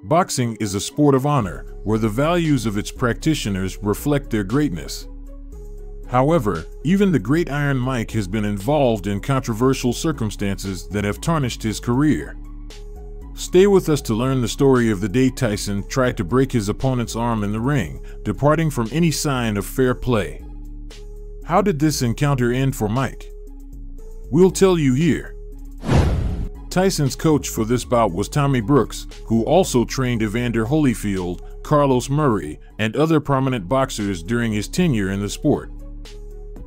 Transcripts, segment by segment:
Boxing is a sport of honor, where the values of its practitioners reflect their greatness. However, even the Great Iron Mike has been involved in controversial circumstances that have tarnished his career. Stay with us to learn the story of the day Tyson tried to break his opponent's arm in the ring, departing from any sign of fair play. How did this encounter end for Mike? We'll tell you here. Tyson's coach for this bout was Tommy Brooks, who also trained Evander Holyfield, Carlos Murray, and other prominent boxers during his tenure in the sport.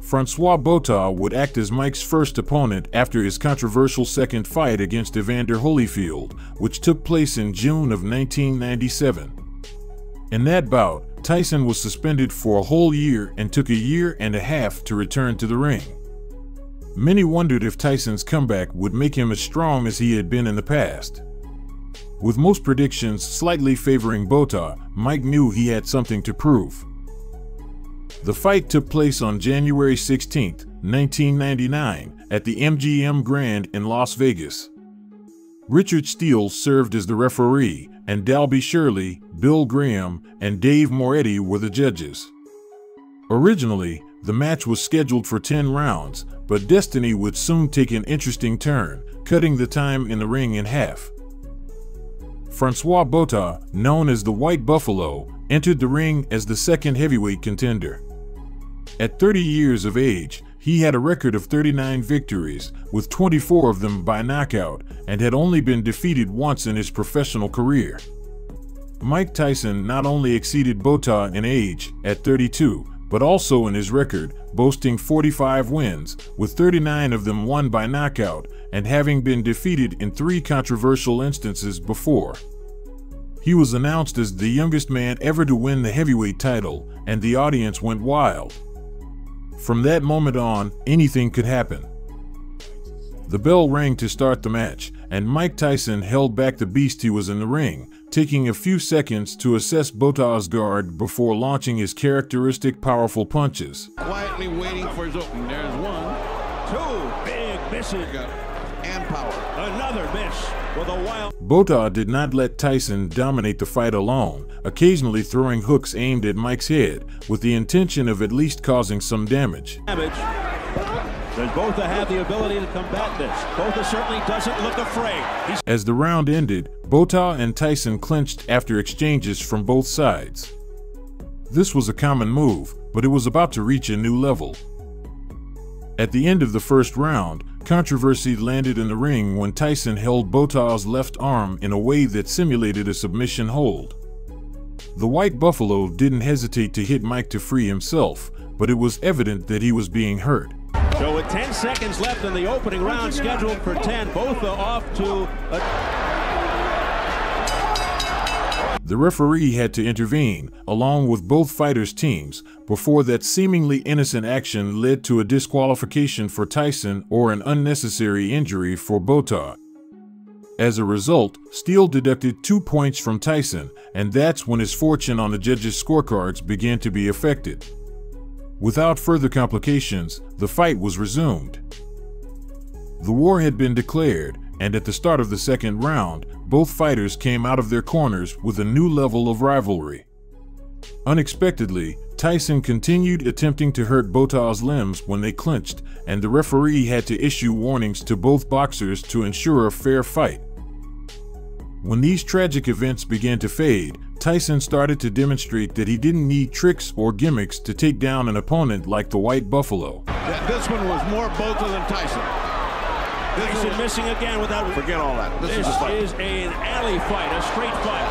Francois Botha would act as Mike's first opponent after his controversial second fight against Evander Holyfield, which took place in June of 1997. In that bout, Tyson was suspended for a whole year and took a year and a half to return to the ring. Many wondered if Tyson's comeback would make him as strong as he had been in the past. With most predictions slightly favoring Botha, Mike knew he had something to prove. The fight took place on January 16, 1999, at the MGM Grand in Las Vegas. Richard Steele served as the referee, and Dalby Shirley, Bill Graham, and Dave Moretti were the judges. Originally, the match was scheduled for 10 rounds, but destiny would soon take an interesting turn, cutting the time in the ring in half. Francois Botha, known as the White Buffalo, entered the ring as the second heavyweight contender. At 30 years of age, he had a record of 39 victories, with 24 of them by knockout, and had only been defeated once in his professional career. Mike Tyson not only exceeded Botha in age, at 32, but also in his record, boasting 45 wins, with 39 of them won by knockout, and having been defeated in 3 controversial instances before. He was announced as the youngest man ever to win the heavyweight title, and the audience went wild. From that moment on, anything could happen. The bell rang to start the match, and Mike Tyson held back the beast he was in the ring, taking a few seconds to assess Botha's guard before launching his characteristic powerful punches. Quietly waiting for his opening. There's 1, 2, big misses, and power. Another miss with a wild. Botha did not let Tyson dominate the fight alone, occasionally throwing hooks aimed at Mike's head, with the intention of at least causing some damage. Does Botha have the ability to combat this? Botha certainly doesn't look afraid. As the round ended, Botha and Tyson clinched after exchanges from both sides. This was a common move, but it was about to reach a new level. At the end of the first round, controversy landed in the ring when Tyson held Botha's left arm in a way that simulated a submission hold. The White Buffalo didn't hesitate to hit Mike to free himself, but it was evident that he was being hurt. So with 10 seconds left in the opening round, scheduled for 10, Botha off to The referee had to intervene, along with both fighters' teams, before that seemingly innocent action led to a disqualification for Tyson or an unnecessary injury for Botha. As a result, Steele deducted 2 points from Tyson, and that's when his fortune on the judges' scorecards began to be affected. Without further complications, the fight was resumed. The war had been declared, and at the start of the second round, both fighters came out of their corners with a new level of rivalry. Unexpectedly, Tyson continued attempting to hurt Botha's limbs when they clinched, and the referee had to issue warnings to both boxers to ensure a fair fight. When these tragic events began to fade, Tyson started to demonstrate that he didn't need tricks or gimmicks to take down an opponent like the White Buffalo. This one was more Botha than Tyson. Tyson missing again without. Forget all that. This is an alley fight, a straight fight.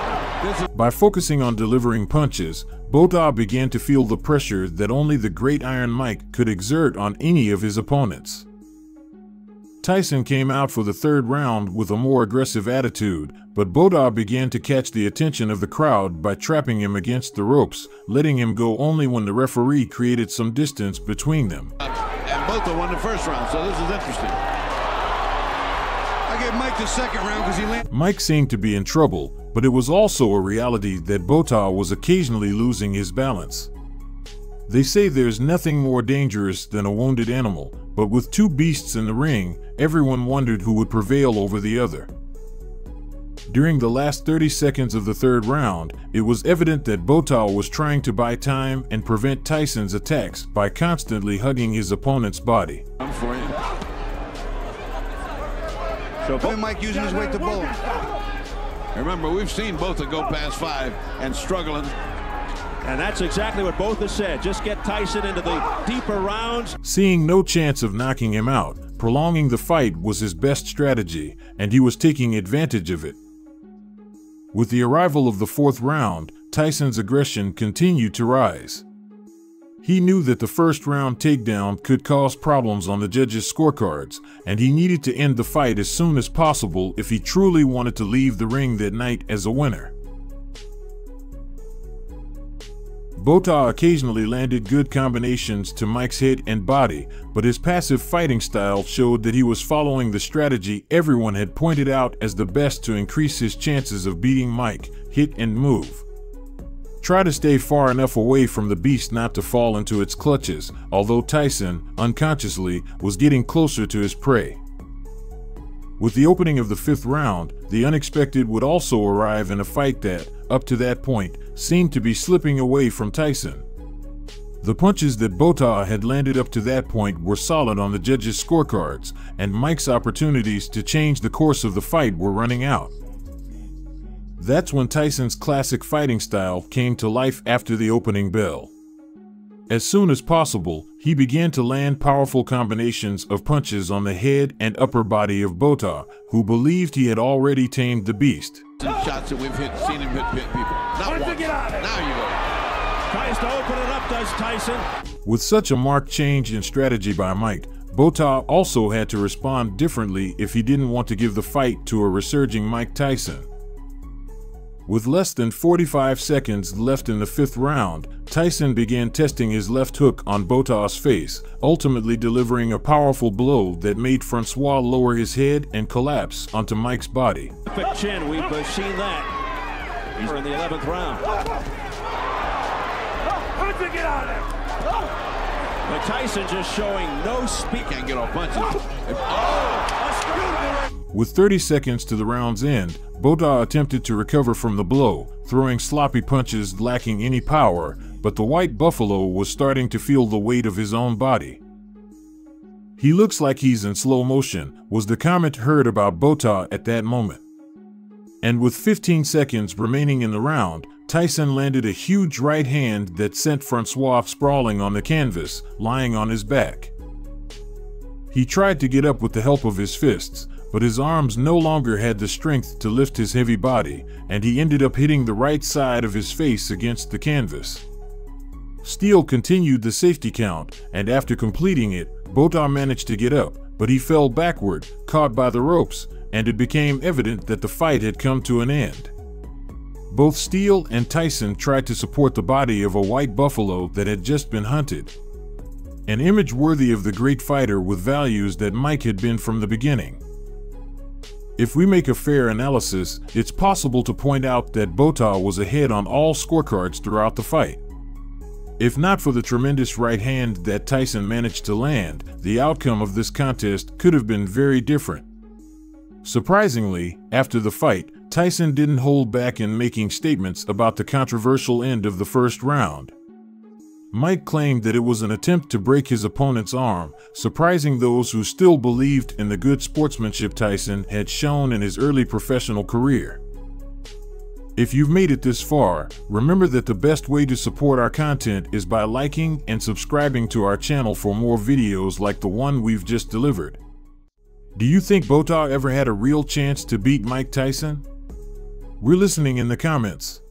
By focusing on delivering punches, Botha began to feel the pressure that only the Great Iron Mike could exert on any of his opponents. Tyson came out for the third round with a more aggressive attitude, but Botha began to catch the attention of the crowd by trapping him against the ropes, letting him go only when the referee created some distance between them. And Botha won the first round, so this is interesting. I gave Mike the second round because he landed. Mike seemed to be in trouble, but it was also a reality that Botha was occasionally losing his balance. They say there's nothing more dangerous than a wounded animal, but with two beasts in the ring, everyone wondered who would prevail over the other. During the last 30 seconds of the third round, it was evident that Botha was trying to buy time and prevent Tyson's attacks by constantly hugging his opponent's body. I'm for you. So Mike using his weight to bowl. Remember, we've seen Botha go past 5 and struggling. And that's exactly what Botha said. Just get Tyson into the deeper rounds. Seeing no chance of knocking him out, prolonging the fight was his best strategy, and he was taking advantage of it. With the arrival of the fourth round, Tyson's aggression continued to rise. He knew that the first round takedown could cause problems on the judges' scorecards, and he needed to end the fight as soon as possible if he truly wanted to leave the ring that night as a winner. Botha occasionally landed good combinations to Mike's head and body, but his passive fighting style showed that he was following the strategy everyone had pointed out as the best to increase his chances of beating Mike: hit and move. Try to stay far enough away from the beast not to fall into its clutches, although Tyson, unconsciously, was getting closer to his prey. With the opening of the fifth round, the unexpected would also arrive in a fight that, up to that point, seemed to be slipping away from Tyson. The punches that Botha had landed up to that point were solid on the judges' scorecards, and Mike's opportunities to change the course of the fight were running out. That's when Tyson's classic fighting style came to life after the opening bell. As soon as possible, he began to land powerful combinations of punches on the head and upper body of Botha, who believed he had already tamed the beast. Shots that we've seen him hit people. Not once. Now you go. Tries to open it up, does Tyson. With such a marked change in strategy by Mike, Botha also had to respond differently if he didn't want to give the fight to a resurging Mike Tyson. With less than 45 seconds left in the fifth round, Tyson began testing his left hook on Botha's face, ultimately delivering a powerful blow that made Francois lower his head and collapse onto Mike's body. Perfect chin, we've seen that. He's in the 11th round. But Tyson just showing no speed. Can't get off punches. With 30 seconds to the round's end, Botha attempted to recover from the blow, throwing sloppy punches lacking any power, but the white buffalo was starting to feel the weight of his own body. "He looks like he's in slow motion," was the comment heard about Botha at that moment. And with 15 seconds remaining in the round, Tyson landed a huge right hand that sent Francois sprawling on the canvas, lying on his back. He tried to get up with the help of his fists, but his arms no longer had the strength to lift his heavy body, and he ended up hitting the right side of his face against the canvas. Steele continued the safety count, and after completing it, Botha managed to get up, but he fell backward, caught by the ropes, and it became evident that the fight had come to an end. Both Steele and Tyson tried to support the body of a white buffalo that had just been hunted. An image worthy of the great fighter with values that Mike had been from the beginning. If we make a fair analysis, it's possible to point out that Botha was ahead on all scorecards throughout the fight. If not for the tremendous right hand that Tyson managed to land, the outcome of this contest could have been very different. Surprisingly, after the fight, Tyson didn't hold back in making statements about the controversial end of the first round. Mike claimed that it was an attempt to break his opponent's arm, surprising those who still believed in the good sportsmanship Tyson had shown in his early professional career. If you've made it this far, remember that the best way to support our content is by liking and subscribing to our channel for more videos like the one we've just delivered. Do you think Botha ever had a real chance to beat Mike Tyson? We're listening in the comments.